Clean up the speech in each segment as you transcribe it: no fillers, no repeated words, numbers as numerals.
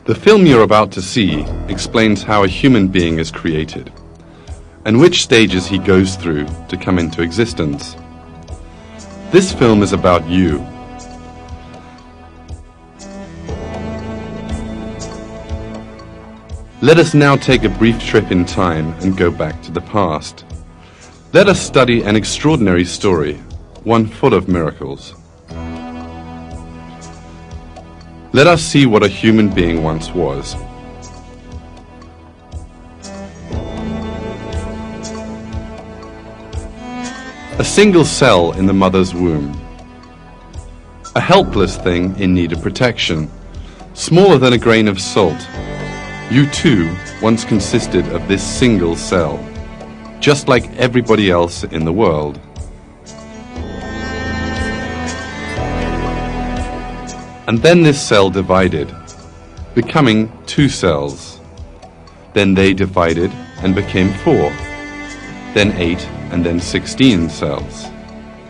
The film you're about to see explains how a human being is created and which stages he goes through to come into existence. This film is about you. Let us now take a brief trip in time and go back to the past. Let us study an extraordinary story, one full of miracles. Let us see what a human being once was. A single cell in the mother's womb. A helpless thing in need of protection, smaller than a grain of salt. You too once consisted of this single cell, just like everybody else in the world. And then this cell divided, becoming 2 cells. Then they divided and became 4, then 8, and then 16 cells.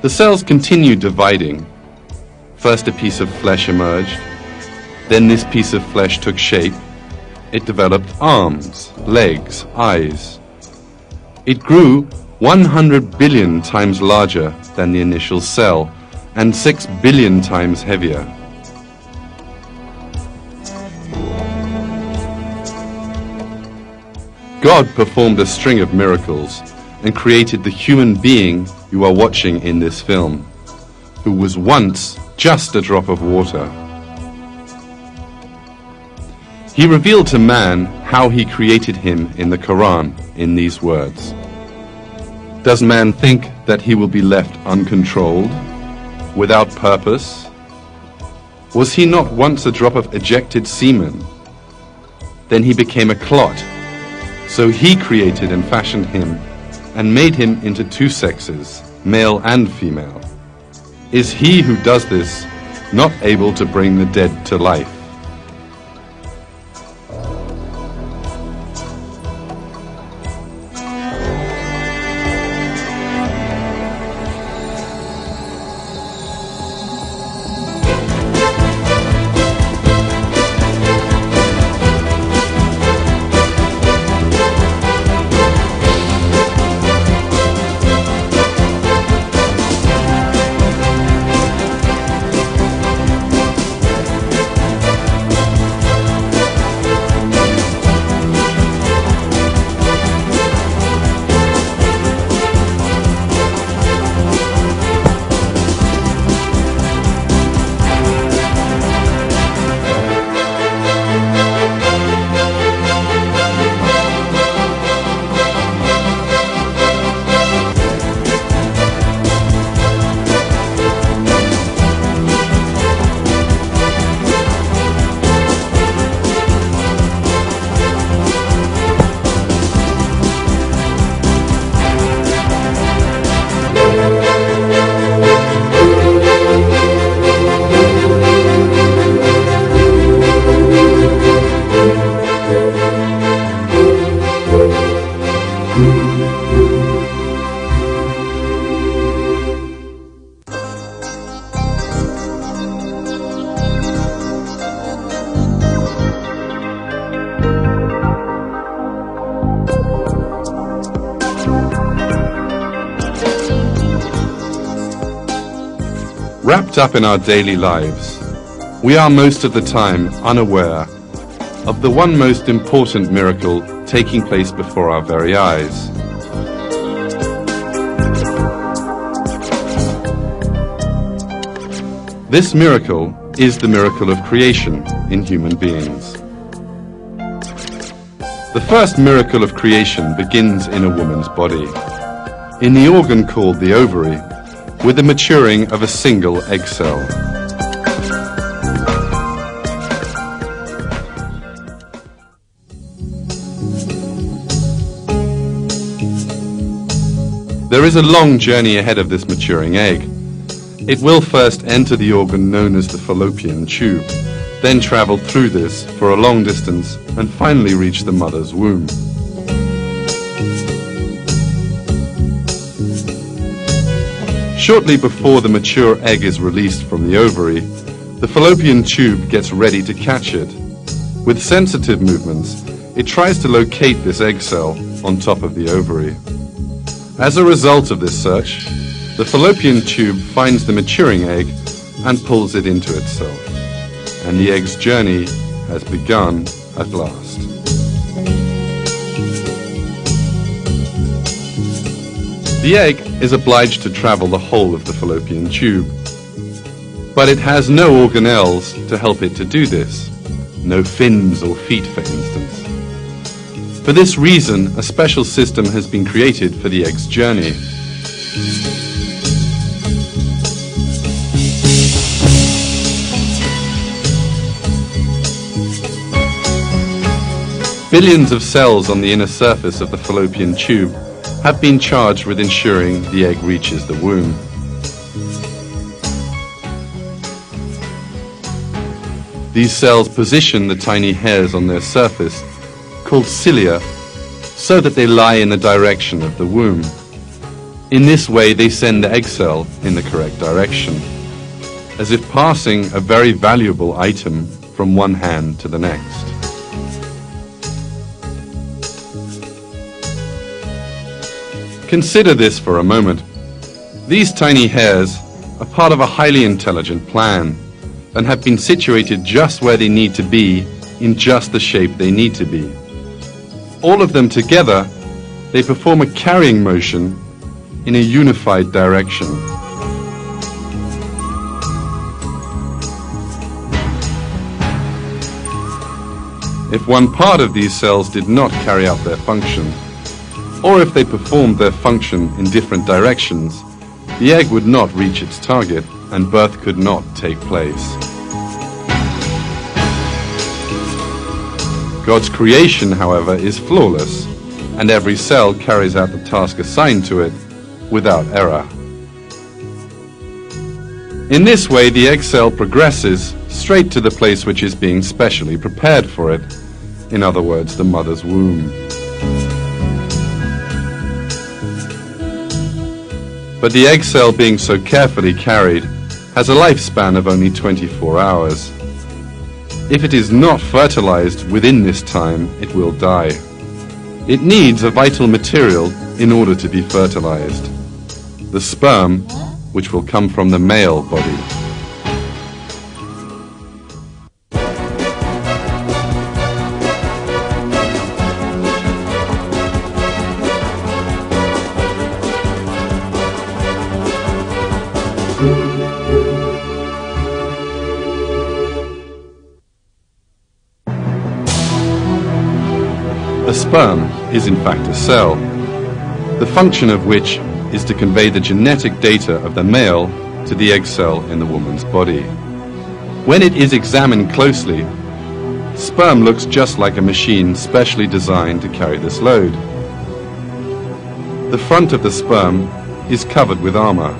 The cells continued dividing. First a piece of flesh emerged, then this piece of flesh took shape. It developed arms, legs, eyes. It grew 100 billion times larger than the initial cell and 6 billion times heavier. God performed a string of miracles and created the human being you are watching in this film, who was once just a drop of water. He revealed to man how he created him in the Qur'an in these words. Does man think that he will be left uncontrolled, without purpose? Was he not once a drop of ejected semen? Then he became a clot. So he created and fashioned him and made him into 2 sexes, male and female. Is he who does this not able to bring the dead to life? Wrapped up in our daily lives, we are most of the time unaware of the one most important miracle taking place before our very eyes. This miracle is the miracle of creation in human beings. The first miracle of creation begins in a woman's body, in the organ called the ovary, with the maturing of a single egg cell. There is a long journey ahead of this maturing egg. It will first enter the organ known as the fallopian tube, then travel through this for a long distance and finally reach the mother's womb. Shortly before the mature egg is released from the ovary, the fallopian tube gets ready to catch it. With sensitive movements, it tries to locate this egg cell on top of the ovary. As a result of this search, the fallopian tube finds the maturing egg and pulls it into itself, and the egg's journey has begun at last. The egg is obliged to travel the whole of the fallopian tube, but it has no organelles to help it to do this, no fins or feet, for instance. For this reason, a special system has been created for the egg's journey. Billions of cells on the inner surface of the fallopian tube have been charged with ensuring the egg reaches the womb. These cells position the tiny hairs on their surface, called cilia, so that they lie in the direction of the womb. In this way, they send the egg cell in the correct direction, as if passing a very valuable item from one hand to the next. Consider this for a moment. These tiny hairs are part of a highly intelligent plan and have been situated just where they need to be in just the shape they need to be. All of them together, they perform a carrying motion in a unified direction. If one part of these cells did not carry out their function, or if they performed their function in different directions, the egg would not reach its target and birth could not take place. God's creation, however, is flawless, and every cell carries out the task assigned to it without error. In this way, the egg cell progresses straight to the place which is being specially prepared for it, in other words, the mother's womb. But the egg cell, being so carefully carried, has a lifespan of only 24 hours. If it is not fertilized within this time, it will die. It needs a vital material in order to be fertilized: the sperm, which will come from the male body. A sperm is in fact a cell, the function of which is to convey the genetic data of the male to the egg cell in the woman's body. When it is examined closely, sperm looks just like a machine specially designed to carry this load. The front of the sperm is covered with armor.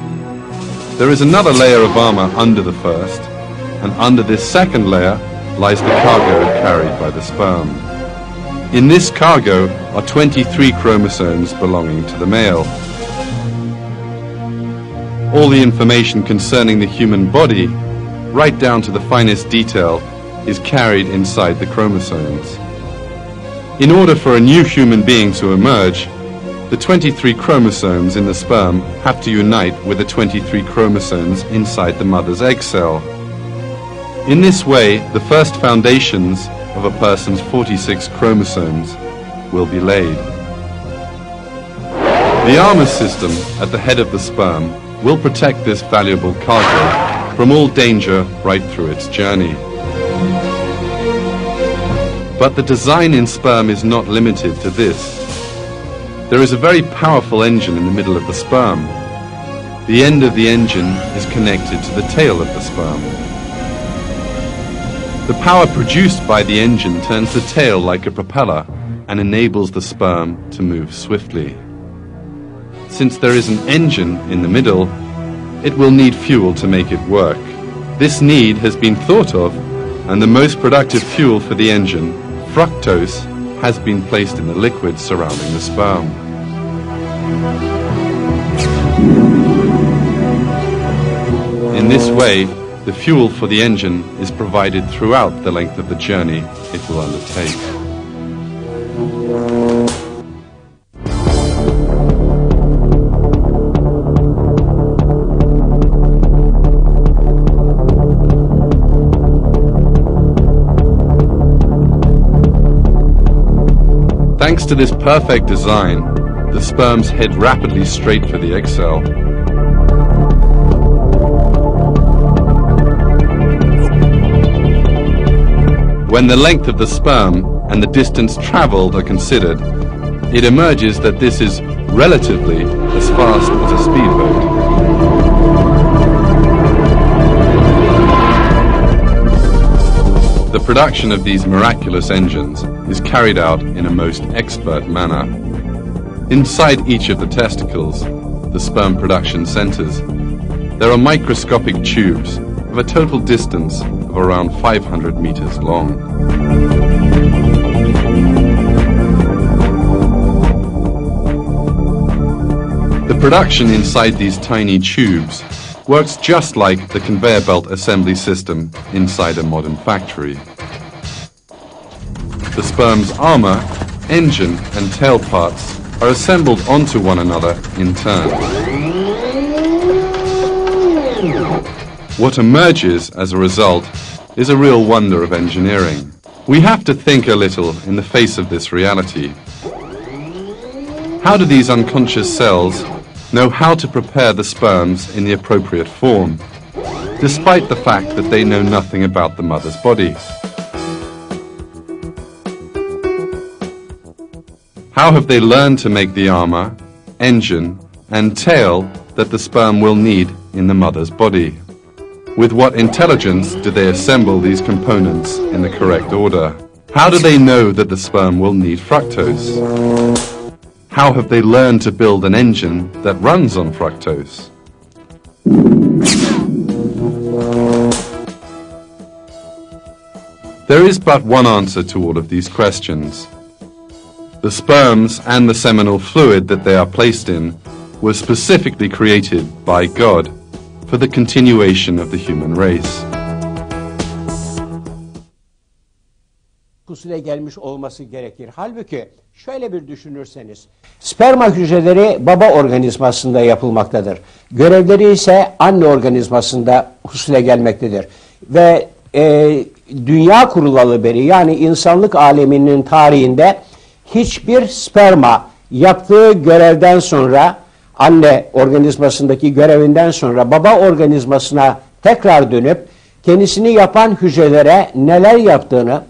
There is another layer of armor under the first, and under this second layer lies the cargo carried by the sperm. In this cargo are 23 chromosomes belonging to the male. All the information concerning the human body, right down to the finest detail, is carried inside the chromosomes. In order for a new human being to emerge, the 23 chromosomes in the sperm have to unite with the 23 chromosomes inside the mother's egg cell. In this way, the first foundations of a person's 46 chromosomes will be laid. The armor system at the head of the sperm will protect this valuable cargo from all danger right through its journey. But the design in sperm is not limited to this. There is a very powerful engine in the middle of the sperm. The end of the engine is connected to the tail of the sperm. The power produced by the engine turns the tail like a propeller and enables the sperm to move swiftly. Since there is an engine in the middle, it will need fuel to make it work. This need has been thought of, and the most productive fuel for the engine, fructose, has been placed in the liquid surrounding the sperm. In this way, The fuel for the engine is provided throughout the length of the journey it will undertake. Thanks to this perfect design, the sperms head rapidly straight for the egg cell. When the length of the sperm and the distance traveled are considered, it emerges that this is relatively as fast as a speedboat. The production of these miraculous engines is carried out in a most expert manner. Inside each of the testicles, the sperm production centers, there are microscopic tubes of a total distance of around 500 meters long. The production inside these tiny tubes works just like the conveyor belt assembly system inside a modern factory. The sperm's armor, engine and tail parts are assembled onto one another in turn. What emerges as a result is a real wonder of engineering. We have to think a little in the face of this reality. How do these unconscious cells know how to prepare the sperms in the appropriate form, despite the fact that they know nothing about the mother's body? How have they learned to make the armor, engine, and tail that the sperm will need in the mother's body? With what intelligence do they assemble these components in the correct order? How do they know that the sperm will need fructose? How have they learned to build an engine that runs on fructose? There is but one answer to all of these questions. The sperms and the seminal fluid that they are placed in were specifically created by God for the continuation of the human race. Husule gelmiş olması gerekir. Halbuki şöyle bir düşünürseniz, sperma hücreleri baba organizmasında yapılmaktadır. Görevleri ise anne organizmasında husule gelmektedir. Ve dünya kurulalı beri, yani insanlık aleminin tarihinde hiçbir sperma yaptığı görevden sonra, anne organizmasındaki görevinden sonra baba organizmasına tekrar dönüp kendisini yapan hücrelere neler yaptığını,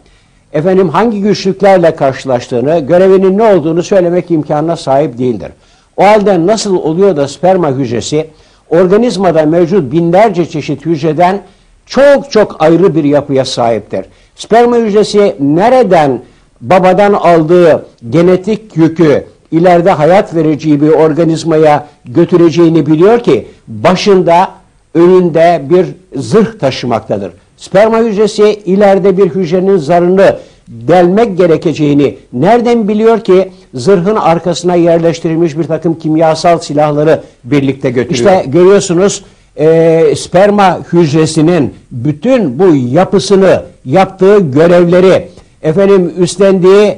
hangi güçlüklerle karşılaştığını, görevinin ne olduğunu söylemek imkanına sahip değildir. O halde nasıl oluyor da sperma hücresi organizmada mevcut binlerce çeşit hücreden çok çok ayrı bir yapıya sahiptir? Sperma hücresi nereden babadan aldığı genetik yükü ileride hayat verici bir organizmaya götüreceğini biliyor ki başında, önünde bir zırh taşımaktadır. Sperma hücresi ileride bir hücrenin zarını delmek gerekeceğini nereden biliyor ki zırhın arkasına yerleştirilmiş bir takım kimyasal silahları birlikte götürüyor? İşte görüyorsunuz, sperma hücresinin bütün bu yapısını, yaptığı görevleri, üstlendiği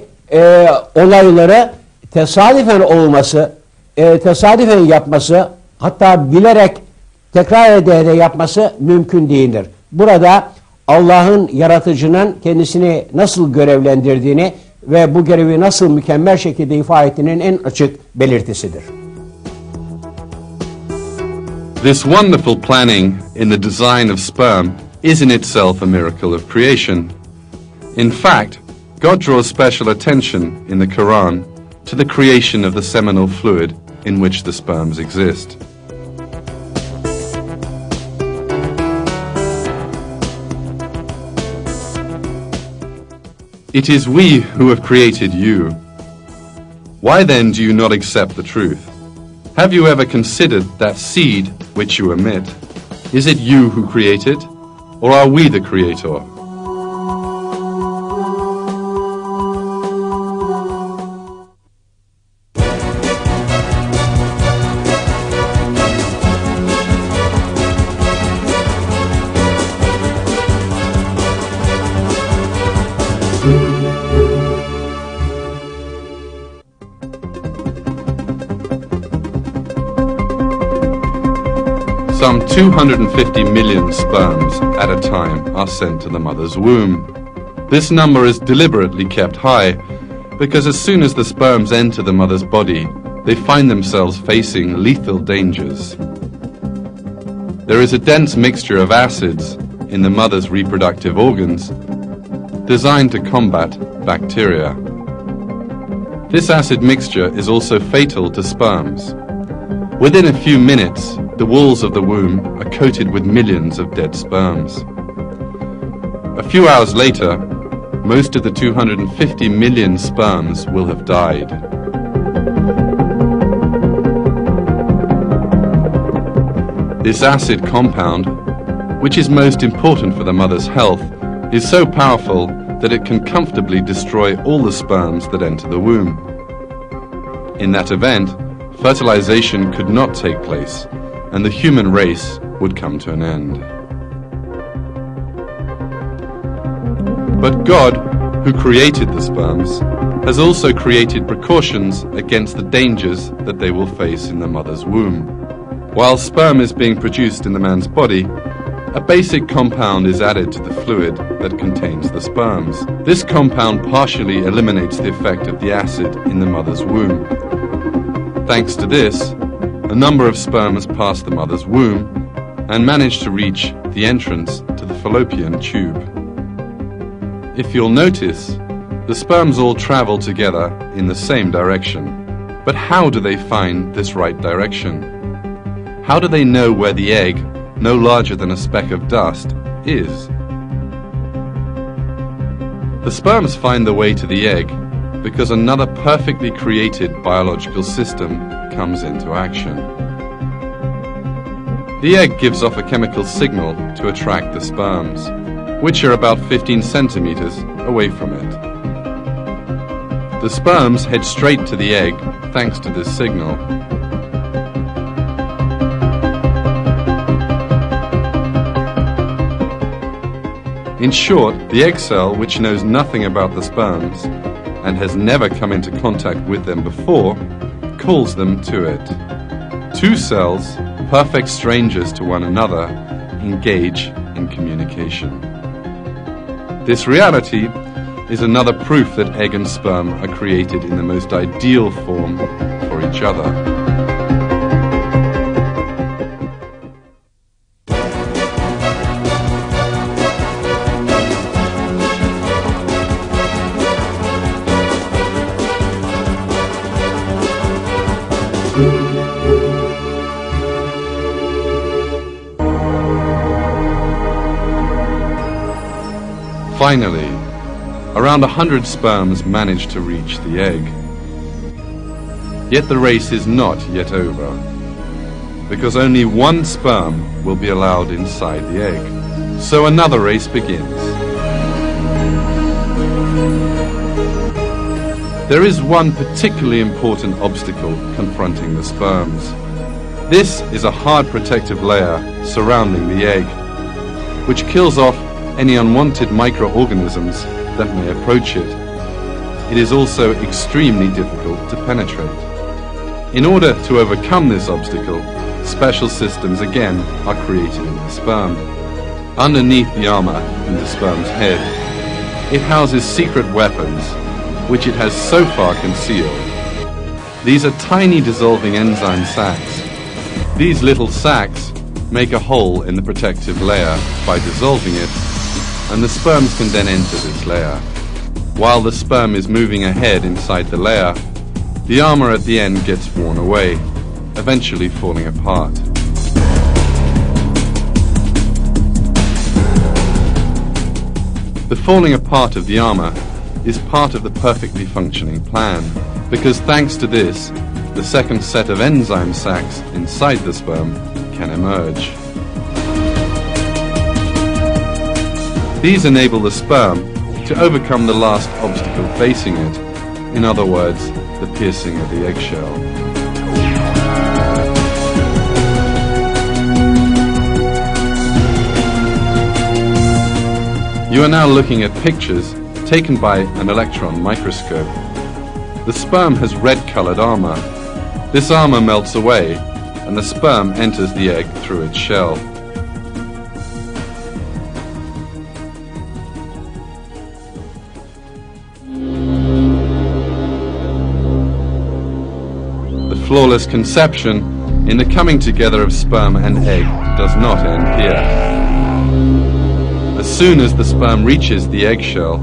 olayları tesadüfen olması, tesadüfen yapması, hatta bilerek tekrar ede yapması mümkün değildir. Burada Allah'ın, yaratıcının kendisini nasıl görevlendirdiğini ve bu görevi nasıl mükemmel şekilde ifa ettiğinin en açık belirtisidir. This wonderful planning in the design of sperm is in itself a miracle of creation. In fact, God draws special attention in the Qur'an to the creation of the seminal fluid in which the sperms exist. It is we who have created you. Why then do you not accept the truth? Have you ever considered that seed which you emit? Is it you who create it, or are we the creator? Some 250 million sperms at a time are sent to the mother's womb. This number is deliberately kept high because as soon as the sperms enter the mother's body, they find themselves facing lethal dangers. There is a dense mixture of acids in the mother's reproductive organs designed to combat bacteria. This acid mixture is also fatal to sperms. Within a few minutes, the walls of the womb are coated with millions of dead sperms. A few hours later, most of the 250 million sperms will have died. This acid compound, which is most important for the mother's health, is so powerful that it can comfortably destroy all the sperms that enter the womb. In that event, fertilization could not take place, and the human race would come to an end. But God, who created the sperms, has also created precautions against the dangers that they will face in the mother's womb. While sperm is being produced in the man's body, a basic compound is added to the fluid that contains the sperms. This compound partially eliminates the effect of the acid in the mother's womb. Thanks to this, a number of sperms pass the mother's womb and manage to reach the entrance to the fallopian tube. If you'll notice, the sperms all travel together in the same direction. But how do they find this right direction? How do they know where the egg, no larger than a speck of dust, is? The sperms find the way to the egg because another perfectly created biological system comes into action. The egg gives off a chemical signal to attract the sperms, which are about 15 centimeters away from it. The sperms head straight to the egg thanks to this signal. In short, the egg cell, which knows nothing about the sperms and has never come into contact with them before, calls them to it. Two cells, perfect strangers to one another, engage in communication. This reality is another proof that egg and sperm are created in the most ideal form for each other. Finally, around 100 sperms manage to reach the egg. Yet the race is not yet over, because only one sperm will be allowed inside the egg. So another race begins. There is one particularly important obstacle confronting the sperms. This is a hard protective layer surrounding the egg, which kills off any unwanted microorganisms that may approach it. It is also extremely difficult to penetrate. In order to overcome this obstacle, special systems again are created in the sperm. Underneath the armor in the sperm's head, it houses secret weapons, which it has so far concealed. These are tiny dissolving enzyme sacs. These little sacs make a hole in the protective layer by dissolving it, and the sperms can then enter this layer. While the sperm is moving ahead inside the layer, the armor at the end gets worn away, eventually falling apart. The falling apart of the armor is part of the perfectly functioning plan, because thanks to this, the second set of enzyme sacs inside the sperm can emerge. These enable the sperm to overcome the last obstacle facing it, in other words, the piercing of the eggshell. You are now looking at pictures taken by an electron microscope. The sperm has red-colored armor. This armor melts away, and the sperm enters the egg through its shell. The flawless conception in the coming together of sperm and egg does not end here. As soon as the sperm reaches the eggshell,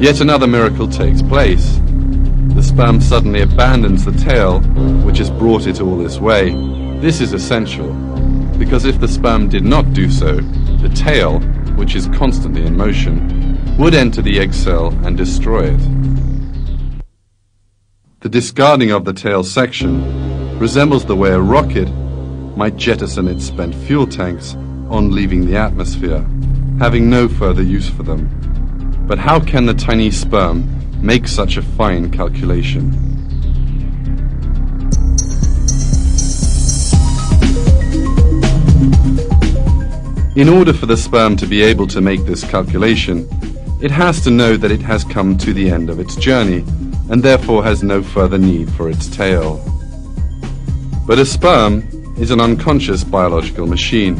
yet another miracle takes place. The sperm suddenly abandons the tail, which has brought it all this way. This is essential, because if the sperm did not do so, the tail, which is constantly in motion, would enter the egg cell and destroy it. The discarding of the tail section resembles the way a rocket might jettison its spent fuel tanks on leaving the atmosphere, having no further use for them. But how can the tiny sperm make such a fine calculation? In order for the sperm to be able to make this calculation, it has to know that it has come to the end of its journey and therefore has no further need for its tail. But a sperm is an unconscious biological machine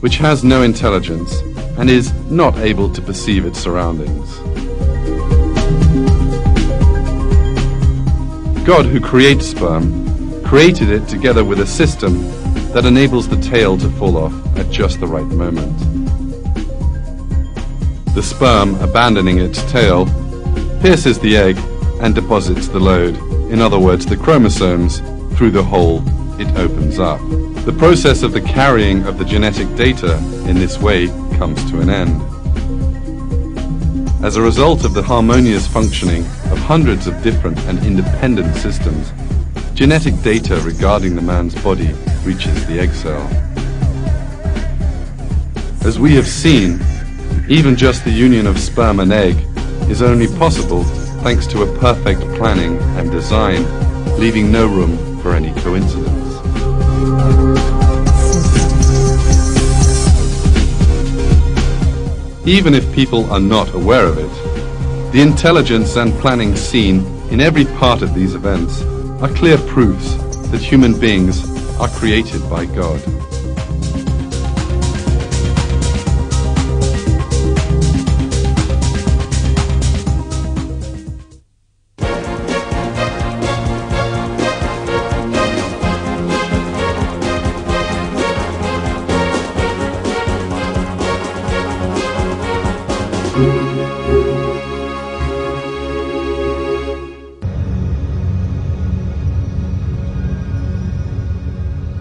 which has no intelligence and is not able to perceive its surroundings. God, who creates sperm, created it together with a system that enables the tail to fall off at just the right moment. The sperm, abandoning its tail, pierces the egg and deposits the load, in other words the chromosomes, through the hole it opens up. The process of the carrying of the genetic data in this way comes to an end. As a result of the harmonious functioning of hundreds of different and independent systems, genetic data regarding the man's body reaches the egg cell. As we have seen, even just the union of sperm and egg is only possible thanks to a perfect planning and design, leaving no room for any coincidence. Even if people are not aware of it, the intelligence and planning seen in every part of these events are clear proofs that human beings are created by God.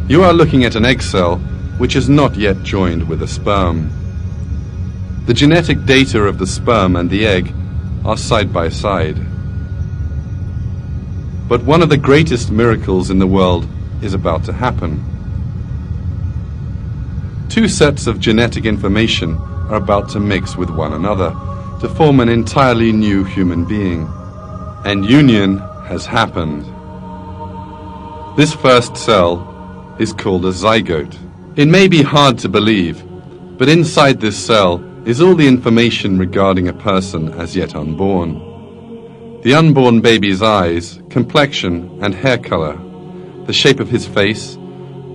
You are looking at an egg cell which is not yet joined with a sperm. The genetic data of the sperm and the egg are side by side. But one of the greatest miracles in the world is about to happen. Two sets of genetic information are about to mix with one another to form an entirely new human being. And union has happened. This first cell is called a zygote. It may be hard to believe, but inside this cell is all the information regarding a person as yet unborn. The unborn baby's eyes, complexion and hair color, the shape of his face,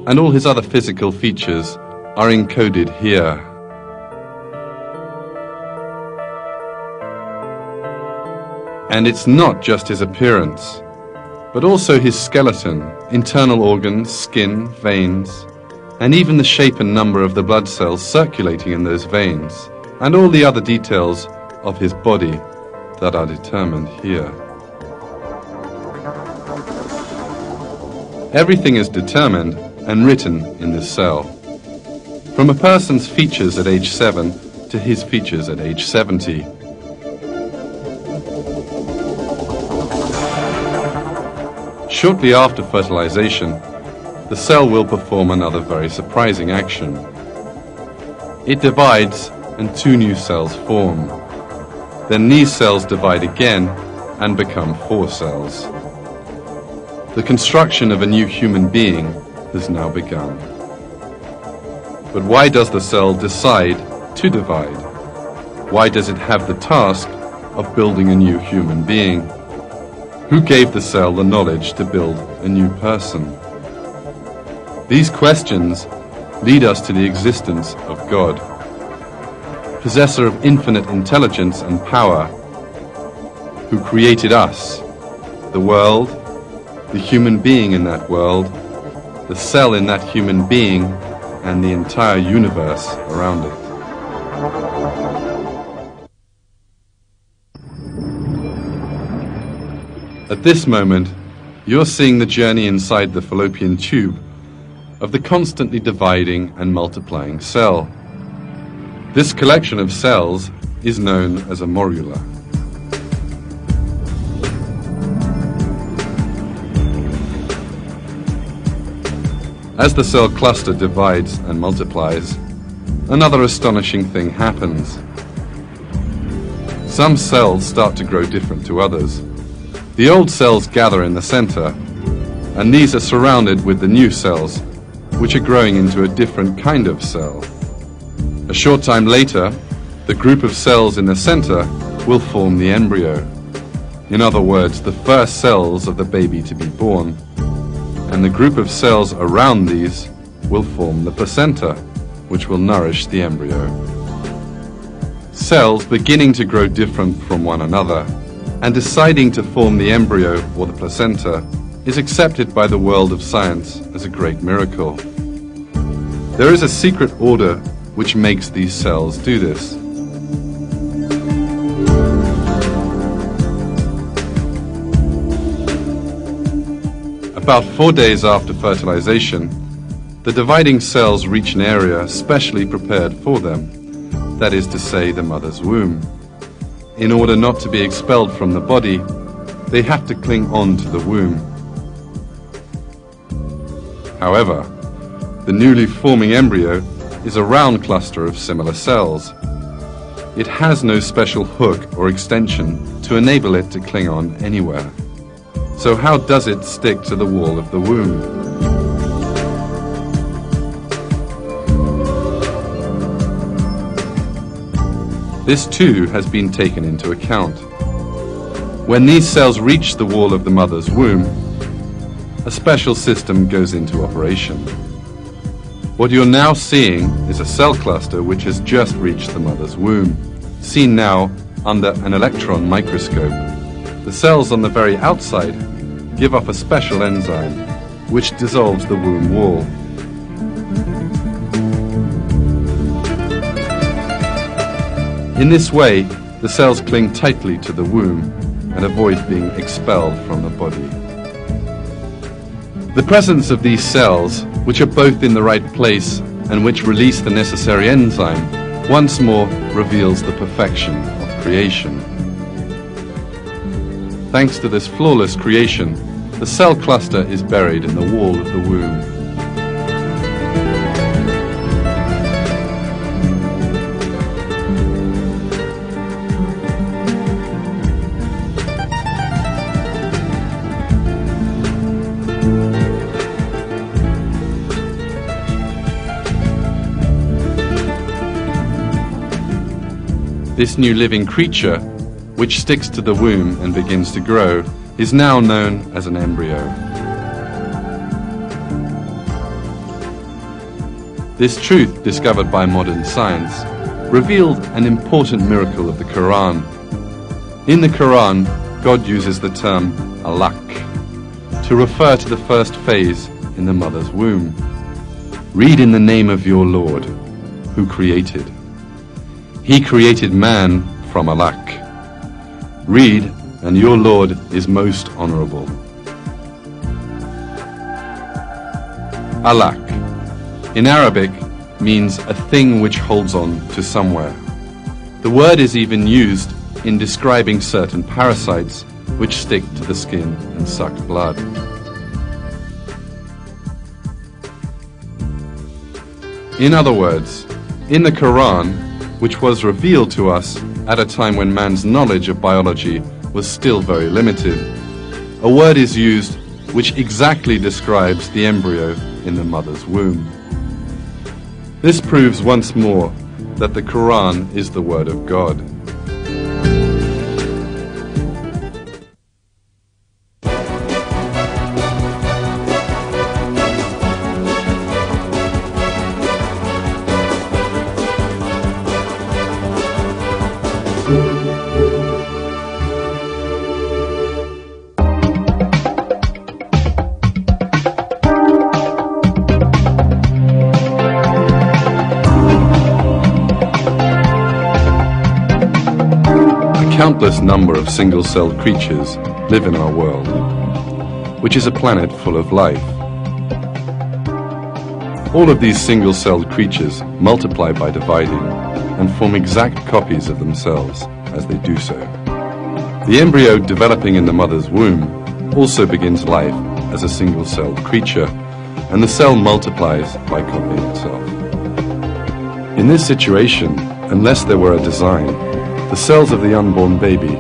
and all his other physical features are encoded here. And it's not just his appearance, but also his skeleton, internal organs, skin, veins, and even the shape and number of the blood cells circulating in those veins, and all the other details of his body that are determined here. Everything is determined and written in this cell, from a person's features at age 7 to his features at age 70. Shortly after fertilization, the cell will perform another very surprising action. It divides and two new cells form. Then these cells divide again and become 4 cells. The construction of a new human being has now begun. But why does the cell decide to divide? Why does it have the task of building a new human being? Who gave the cell the knowledge to build a new person? These questions lead us to the existence of God, possessor of infinite intelligence and power, who created us, the world, the human being in that world, the cell in that human being, and the entire universe around it. At this moment, you're seeing the journey inside the fallopian tube of the constantly dividing and multiplying cell. This collection of cells is known as a morula. As the cell cluster divides and multiplies, another astonishing thing happens. Some cells start to grow different to others. The old cells gather in the center, and these are surrounded with the new cells, which are growing into a different kind of cell. A short time later, the group of cells in the center will form the embryo. In other words, the first cells of the baby to be born. And the group of cells around these will form the placenta, which will nourish the embryo. Cells beginning to grow different from one another and deciding to form the embryo or the placenta is accepted by the world of science as a great miracle. There is a secret order which makes these cells do this. About 4 days after fertilization, the dividing cells reach an area specially prepared for them, that is to say, the mother's womb. In order not to be expelled from the body, they have to cling on to the womb. However, the newly forming embryo is a round cluster of similar cells. It has no special hook or extension to enable it to cling on anywhere. So how does it stick to the wall of the womb? This too has been taken into account. When these cells reach the wall of the mother's womb, a special system goes into operation. What you're now seeing is a cell cluster which has just reached the mother's womb, seen now under an electron microscope. The cells on the very outside give off a special enzyme which dissolves the womb wall. In this way, the cells cling tightly to the womb and avoid being expelled from the body. The presence of these cells, which are both in the right place and which release the necessary enzyme, once more reveals the perfection of creation. Thanks to this flawless creation, the cell cluster is buried in the wall of the womb. This new living creature, which sticks to the womb and begins to grow, is now known as an embryo. This truth, discovered by modern science, revealed an important miracle of the Qur'an. In the Qur'an, God uses the term alaq to refer to the first phase in the mother's womb. Read in the name of your Lord, who created. He created man from alaq. Read, and your Lord is most honorable. Alaq, in Arabic, means a thing which holds on to somewhere. The word is even used in describing certain parasites which stick to the skin and suck blood. In other words, in the Quran, which was revealed to us at a time when man's knowledge of biology was still very limited, a word is used which exactly describes the embryo in the mother's womb. This proves once more that the Quran is the word of God. countless number of single-celled creatures live in our world, which is a planet full of life. All of these single-celled creatures multiply by dividing and form exact copies of themselves as they do so. The embryo developing in the mother's womb also begins life as a single-celled creature, and the cell multiplies by copying itself. In this situation, unless there were a design, the cells of the unborn baby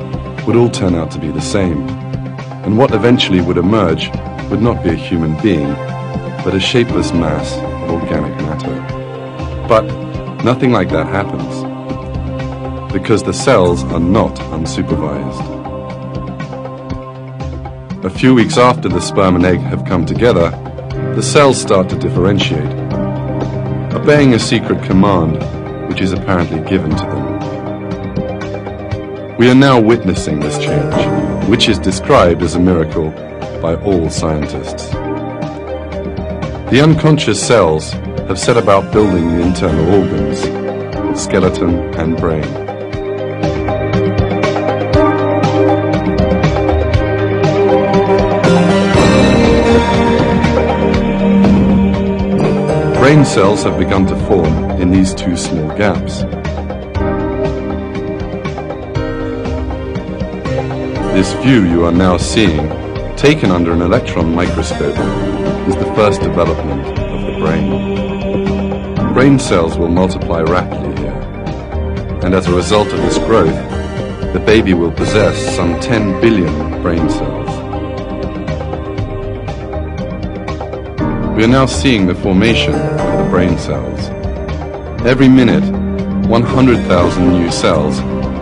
would all turn out to be the same, and what eventually would emerge would not be a human being, but a shapeless mass of organic matter. But nothing like that happens, because the cells are not unsupervised. A few weeks after the sperm and egg have come together, the cells start to differentiate, obeying a secret command which is apparently given to them. We are now witnessing this change, which is described as a miracle by all scientists. The unconscious cells have set about building the internal organs, skeleton and brain. Brain cells have begun to form in these two small gaps. This view you are now seeing, taken under an electron microscope, is the first development of the brain. Brain cells will multiply rapidly here, and as a result of this growth, the baby will possess some 10 billion brain cells. We are now seeing the formation of the brain cells. Every minute, 100,000 new cells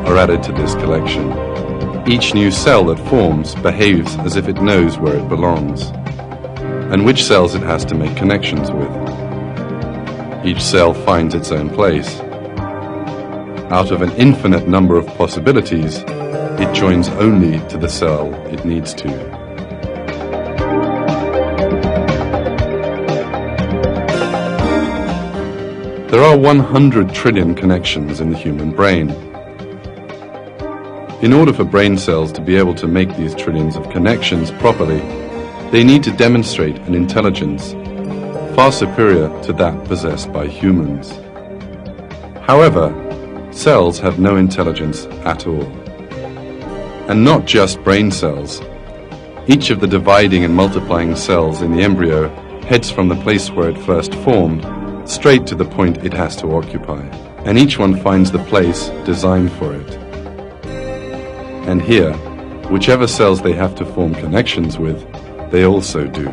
are added to this collection. Each new cell that forms behaves as if it knows where it belongs, and which cells it has to make connections with. Each cell finds its own place. Out of an infinite number of possibilities, it joins only to the cell it needs to. There are 100 trillion connections in the human brain. In order for brain cells to be able to make these trillions of connections properly, they need to demonstrate an intelligence far superior to that possessed by humans. However, cells have no intelligence at all. And not just brain cells. Each of the dividing and multiplying cells in the embryo heads from the place where it first formed straight to the point it has to occupy, and each one finds the place designed for it. And here, whichever cells they have to form connections with, they also do.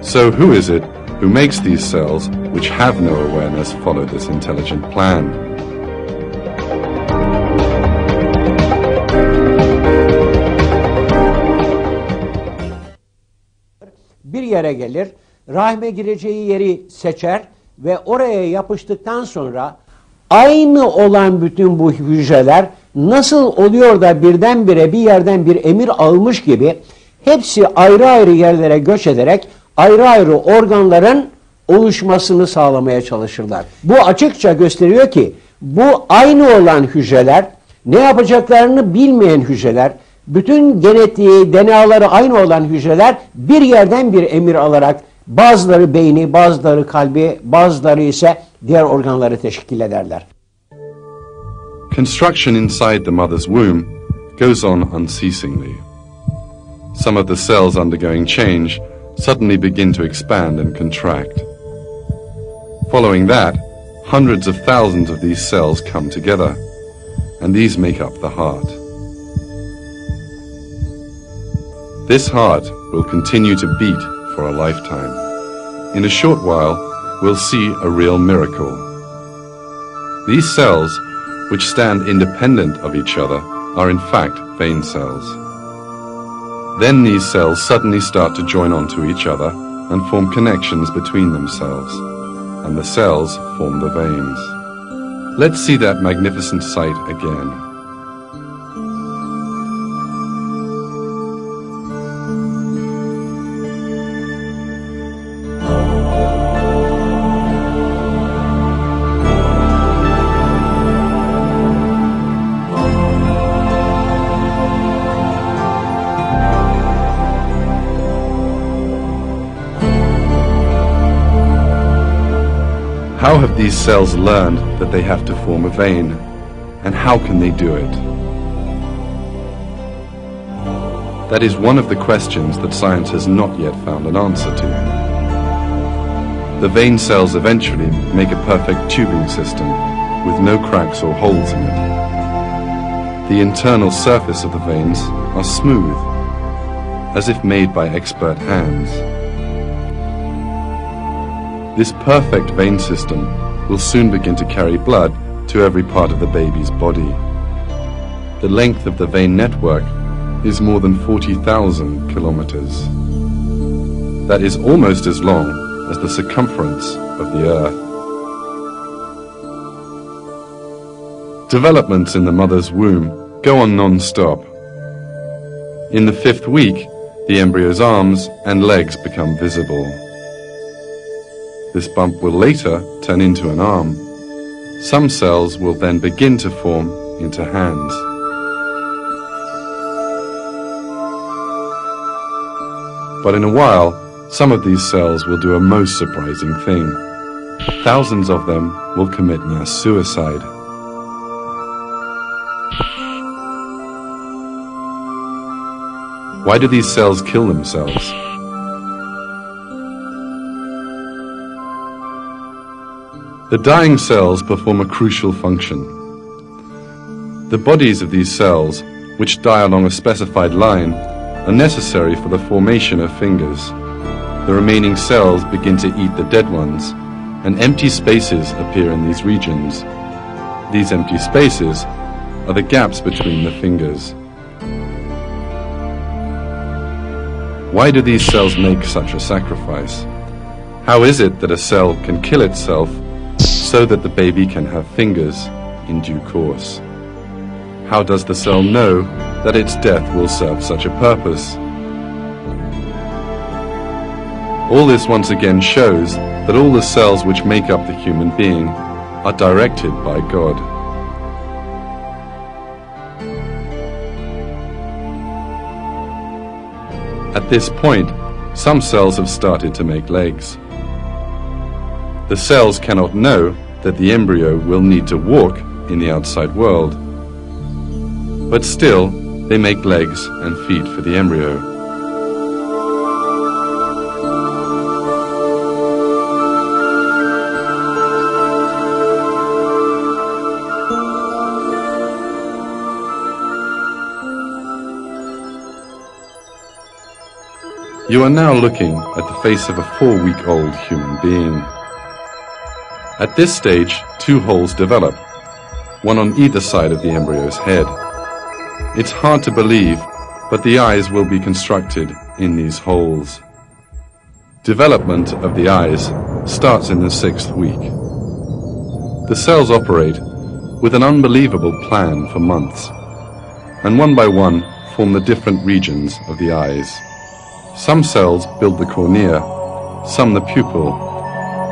So who is it who makes these cells, which have no awareness, follow this intelligent plan? Bir yere gelir, rahme gireceği yeri seçer ve oraya yapıştıktan sonra aynı olan bütün bu hücreler nasıl oluyor da birdenbire bir yerden bir emir almış gibi hepsi ayrı ayrı yerlere göç ederek ayrı ayrı organların oluşmasını sağlamaya çalışırlar. Bu açıkça gösteriyor ki bu aynı olan hücreler, ne yapacaklarını bilmeyen hücreler, bütün genetiği, DNA'ları aynı olan hücreler bir yerden bir emir alarak bazıları beyni, bazıları kalbi, bazıları ise diğer organları teşkil ederler. Construction inside the mother's womb goes on unceasingly. Some of the cells undergoing change suddenly begin to expand and contract. Following that, hundreds of thousands of these cells come together, and these make up the heart. This heart will continue to beat for a lifetime. In a short while, we'll see a real miracle. These cells, which stand independent of each other, are in fact vein cells. Then these cells suddenly start to join onto each other and form connections between themselves, and the cells form the veins. Let's see that magnificent sight again. How have these cells learned that they have to form a vein, and how can they do it? That is one of the questions that science has not yet found an answer to. The vein cells eventually make a perfect tubing system with no cracks or holes in it. The internal surface of the veins are smooth, as if made by expert hands. This perfect vein system will soon begin to carry blood to every part of the baby's body. The length of the vein network is more than 40,000 kilometers. That is almost as long as the circumference of the Earth. Developments in the mother's womb go on non-stop. In the 5th week, the embryo's arms and legs become visible. This bump will later turn into an arm. Some cells will then begin to form into hands. But in a while, some of these cells will do a most surprising thing. Thousands of them will commit mass suicide. Why do these cells kill themselves? The dying cells perform a crucial function. The bodies of these cells, which die along a specified line, are necessary for the formation of fingers. The remaining cells begin to eat the dead ones, and empty spaces appear in these regions. These empty spaces are the gaps between the fingers. Why do these cells make such a sacrifice? How is it that a cell can kill itself so that the baby can have fingers in due course? How does the cell know that its death will serve such a purpose? All this once again shows that all the cells which make up the human being are directed by God. At this point, some cells have started to make legs. The cells cannot know that the embryo will need to walk in the outside world. But still, they make legs and feet for the embryo. You are now looking at the face of a 4-week-old human being. At this stage, 2 holes develop, one on either side of the embryo's head. It's hard to believe, but the eyes will be constructed in these holes. Development of the eyes starts in the 6th week. The cells operate with an unbelievable plan for months, and one by one form the different regions of the eyes. Some cells build the cornea, some the pupil,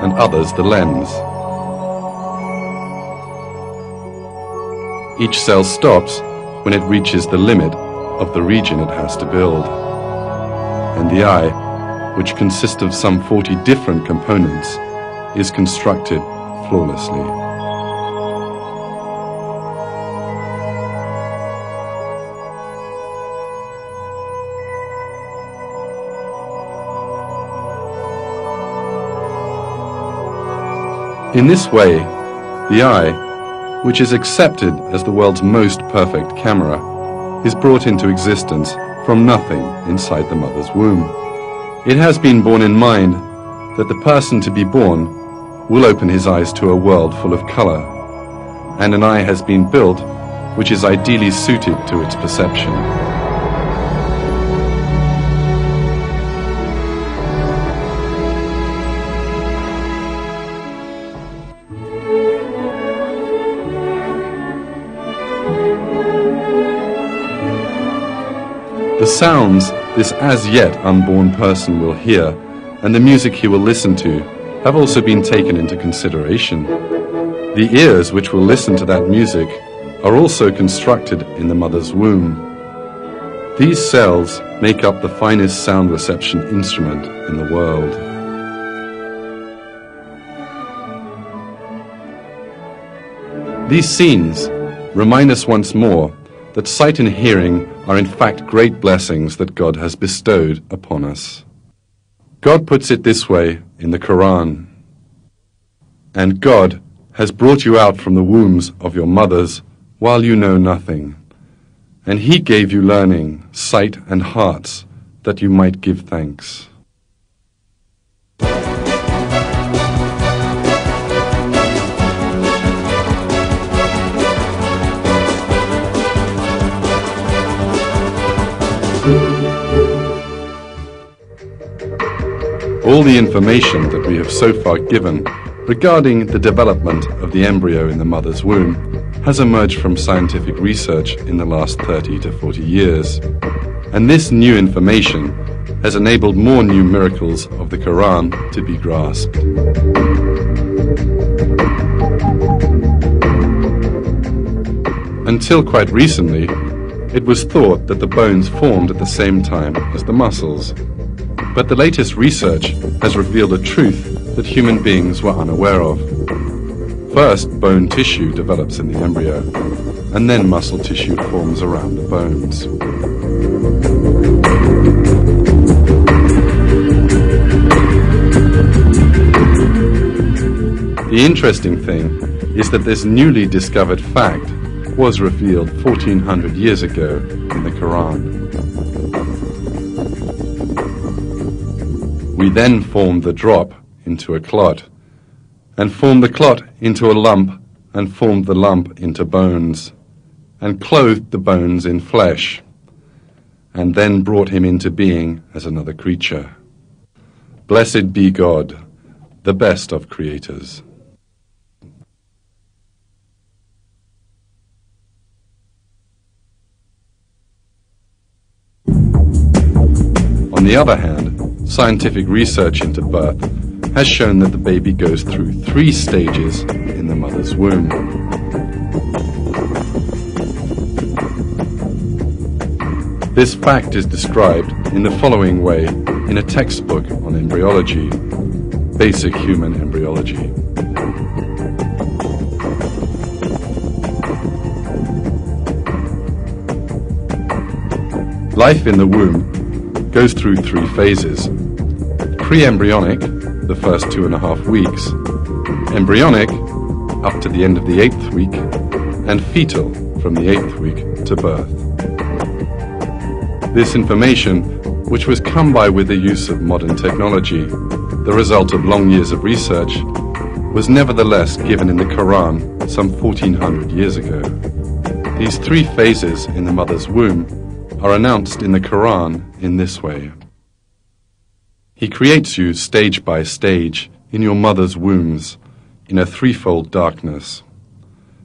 and others the lens. Each cell stops when it reaches the limit of the region it has to build. And the eye, which consists of some 40 different components, is constructed flawlessly. In this way, the eye, which is accepted as the world's most perfect camera, is brought into existence from nothing inside the mother's womb. It has been borne in mind that the person to be born will open his eyes to a world full of color, and an eye has been built which is ideally suited to its perception. The sounds this as yet unborn person will hear and the music he will listen to have also been taken into consideration. The ears which will listen to that music are also constructed in the mother's womb. These cells make up the finest sound reception instrument in the world. These scenes remind us once more that sight and hearing are in fact great blessings that God has bestowed upon us. God puts it this way in the Qur'an: "And God has brought you out from the wombs of your mothers while you know nothing, and He gave you learning, sight and hearts, that you might give thanks." All the information that we have so far given regarding the development of the embryo in the mother's womb has emerged from scientific research in the last 30 to 40 years. And this new information has enabled more new miracles of the Qur'an to be grasped. Until quite recently, it was thought that the bones formed at the same time as the muscles. But the latest research has revealed a truth that human beings were unaware of. First, bone tissue develops in the embryo, and then muscle tissue forms around the bones. The interesting thing is that this newly discovered fact was revealed 1400 years ago in the Qur'an. We then formed the drop into a clot, and formed the clot into a lump, and formed the lump into bones, and clothed the bones in flesh, and then brought him into being as another creature. Blessed be God, the best of creators. On the other hand, scientific research into birth has shown that the baby goes through 3 stages in the mother's womb. This fact is described in the following way in a textbook on embryology, Basic Human Embryology. Life in the womb goes through 3 phases: pre-embryonic, the first 2.5 weeks, embryonic, up to the end of the 8th week, and fetal, from the 8th week to birth. This information, which was come by with the use of modern technology, the result of long years of research, was nevertheless given in the Qur'an some 1400 years ago. These 3 phases in the mother's womb are announced in the Qur'an in this way: He creates you stage by stage in your mother's wombs in a 3-fold darkness.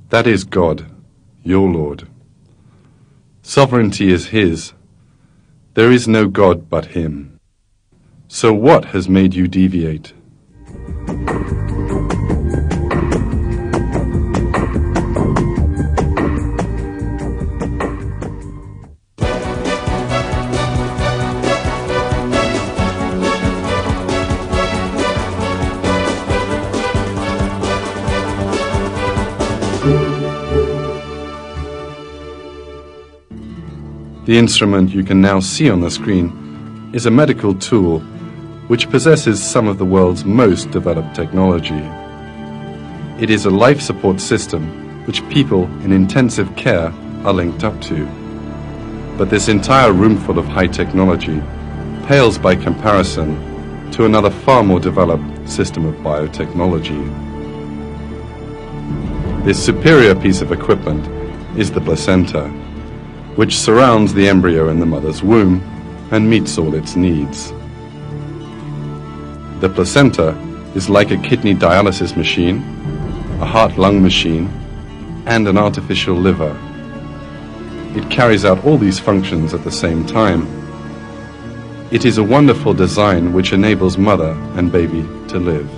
That is God, your Lord. Sovereignty is His. There is no God but Him. So what has made you deviate? The instrument you can now see on the screen is a medical tool which possesses some of the world's most developed technology. It is a life support system which people in intensive care are linked up to. But this entire room full of high technology pales by comparison to another far more developed system of biotechnology. This superior piece of equipment is the placenta, which surrounds the embryo in the mother's womb and meets all its needs. The placenta is like a kidney dialysis machine, a heart-lung machine, and an artificial liver. It carries out all these functions at the same time. It is a wonderful design which enables mother and baby to live.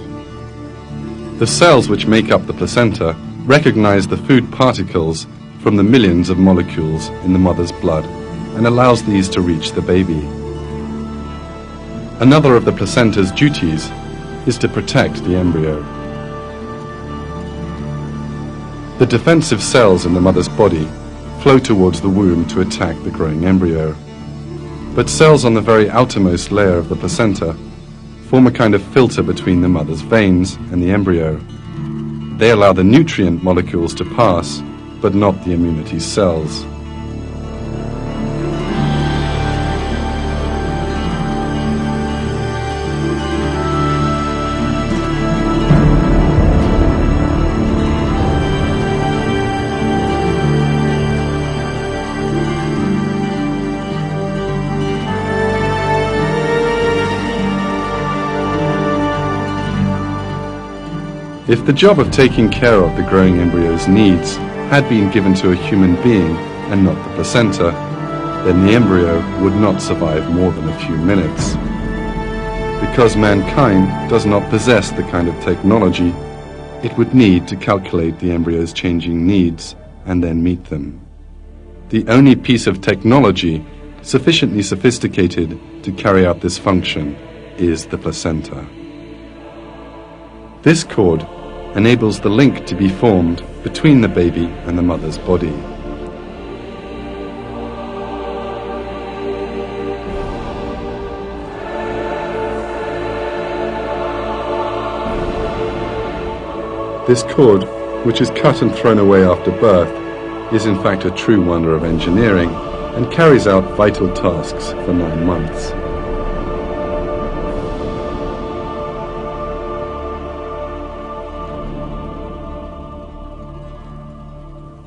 The cells which make up the placenta recognize the food particles from the millions of molecules in the mother's blood and allows these to reach the baby. Another of the placenta's duties is to protect the embryo. The defensive cells in the mother's body flow towards the womb to attack the growing embryo. But cells on the very outermost layer of the placenta form a kind of filter between the mother's veins and the embryo. They allow the nutrient molecules to pass, but not the immunity cells. If the job of taking care of the growing embryo's needs had been given to a human being and not the placenta, then the embryo would not survive more than a few minutes. Because mankind does not possess the kind of technology, it would need to calculate the embryo's changing needs and then meet them. The only piece of technology sufficiently sophisticated to carry out this function is the placenta. This cord enables the link to be formed between the baby and the mother's body. This cord, which is cut and thrown away after birth, is in fact a true wonder of engineering and carries out vital tasks for 9 months.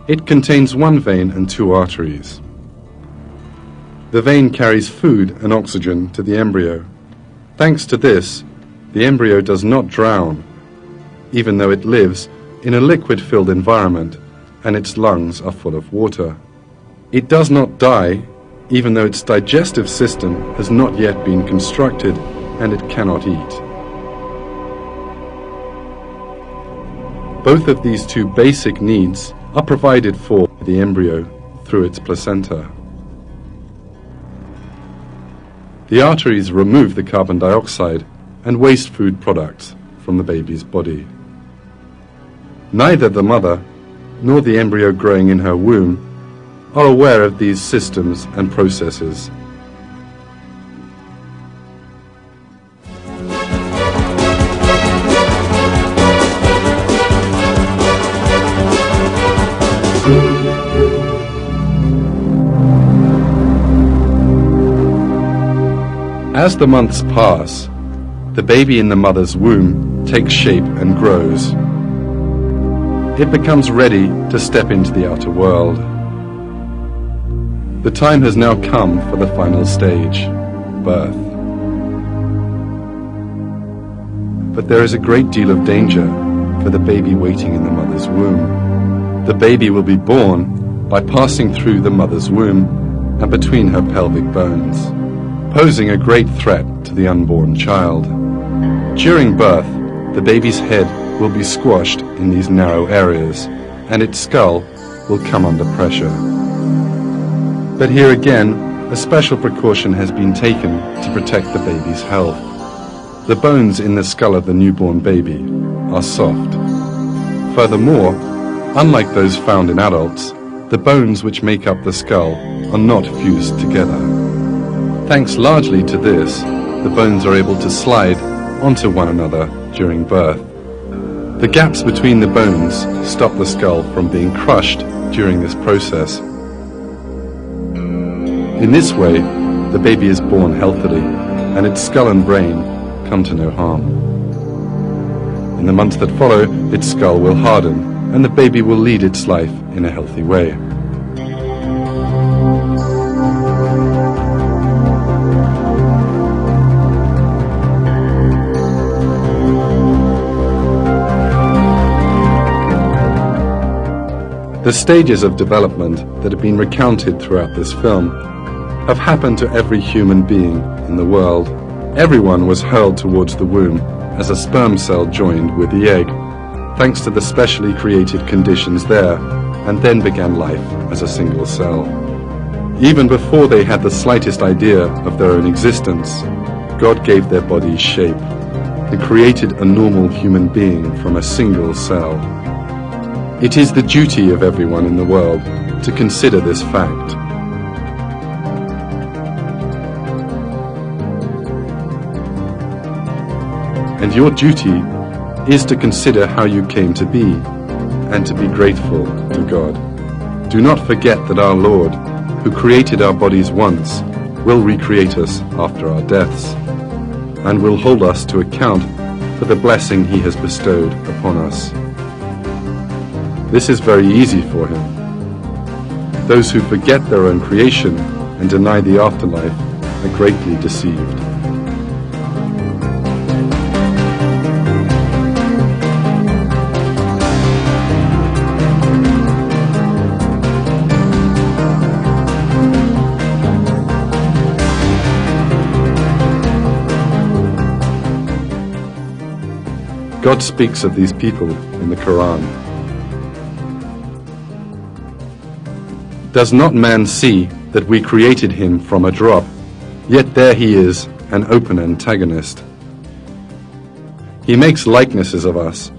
It contains 1 vein and 2 arteries. The vein carries food and oxygen to the embryo. Thanks to this, the embryo does not drown, even though it lives in a liquid-filled environment and its lungs are full of water. It does not die, even though its digestive system has not yet been constructed and it cannot eat. Both of these 2 basic needs are provided for the embryo through its placenta. The arteries remove the carbon dioxide and waste food products from the baby's body. Neither the mother nor the embryo growing in her womb are aware of these systems and processes. As the months pass, the baby in the mother's womb takes shape and grows. It becomes ready to step into the outer world. The time has now come for the final stage, birth. But there is a great deal of danger for the baby waiting in the mother's womb. The baby will be born by passing through the mother's womb and between her pelvic bones, posing a great threat to the unborn child. During birth, the baby's head will be squashed in these narrow areas, and its skull will come under pressure. But here again, a special precaution has been taken to protect the baby's health. The bones in the skull of the newborn baby are soft. Furthermore, unlike those found in adults, the bones which make up the skull are not fused together. Thanks largely to this, the bones are able to slide onto one another during birth. The gaps between the bones stop the skull from being crushed during this process. In this way, the baby is born healthily, and its skull and brain come to no harm. In the months that follow, its skull will harden, and the baby will lead its life in a healthy way. The stages of development that have been recounted throughout this film have happened to every human being in the world. Everyone was hurled towards the womb as a sperm cell joined with the egg, thanks to the specially created conditions there, and then began life as a single cell. Even before they had the slightest idea of their own existence, God gave their bodies shape and created a normal human being from a single cell. It is the duty of everyone in the world to consider this fact. And your duty is to consider how you came to be, and to be grateful to God. Do not forget that our Lord, who created our bodies once, will recreate us after our deaths, and will hold us to account for the blessing He has bestowed upon us. This is very easy for Him. Those who forget their own creation and deny the afterlife are greatly deceived. God speaks of these people in the Qur'an. Does not man see that we created him from a drop, yet there he is, an open antagonist? He makes likenesses of us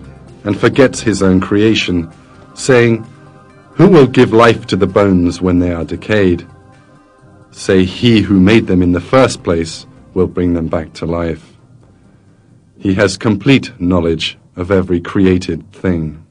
and forgets his own creation, saying, "Who will give life to the bones when they are decayed?" Say, He who made them in the first place will bring them back to life. He has complete knowledge of every created thing.